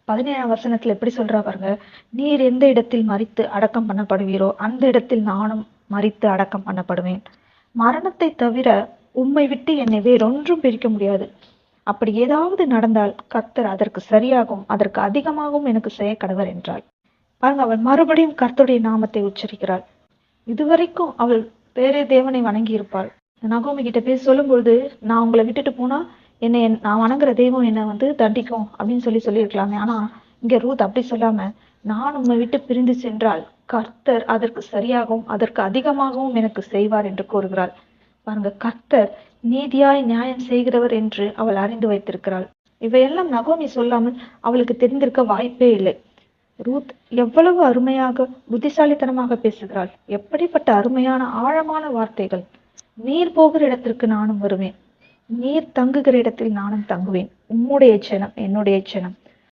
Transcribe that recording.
17ஆம் வசனத்துல எப்படி சொல்றா பாருங்க, நீர் எந்த இடத்தில் மரித்து அடக்கம் பண்ணப்படுவீரோ அந்த இடத்தில் நானும் மரித்து அடக்கம் பண்ணப்படுவேன். மரணத்தை தவிர உம்மை விட்டு என்னை வேறொன்றும் பிரிக்க முடியாது. அப்படி ஏதாவது நடந்தால் கர்த்தர் அதற்கு சரியாகவும் அதற்கு அதிகமாகவும் எனக்கு செய்ய கடவர் என்றாள். பாருங்க, அவள் மறுபடியும் கர்த்தருடைய நாமத்தை உச்சரிக்கிறாள். இதுவரைக்கும் அவள் வேறே தேவனை வணங்கி இருப்பாள். நகோமி கிட்ட போய் சொல்லும் பொழுது, நான் உங்களை விட்டுட்டு போனா நான் வணங்குற தெய்வம் என்ன தண்டிக்கும் அப்படின்னு சொல்லியிருக்கலாமே. ஆனா இங்க ரூத் அப்படி சொல்லாம, நான் உம்மை விட்டு பிரிந்து சென்றால் கர்த்தர் அதற்கு சரியாகவும் அதற்கு அதிகமாகவும் எனக்கு செய்வார் என்று கூறுகிறாள். பாருங்க, கர்த்தர் நீதியாய் நியாயம் செய்கிறவர் என்று அவள் அறிந்து வைத்திருக்கிறாள். இவையெல்லாம் நகோமி சொல்லாமல் அவளுக்கு தெரிந்திருக்க வாய்ப்பே இல்லை. ரூத் எவ்வளவு அருமையாக புத்திசாலித்தனமாக பேசுகிறாள். எப்படிப்பட்ட அருமையான ஆழமான வார்த்தைகள். நீர் போகிற இடத்திற்கு நானும் வருவேன், நீர் தங்குகிற இடத்தில் நானும் தங்குவேன், உம்முடைய ஜனம் என்னுடைய ஜனம்,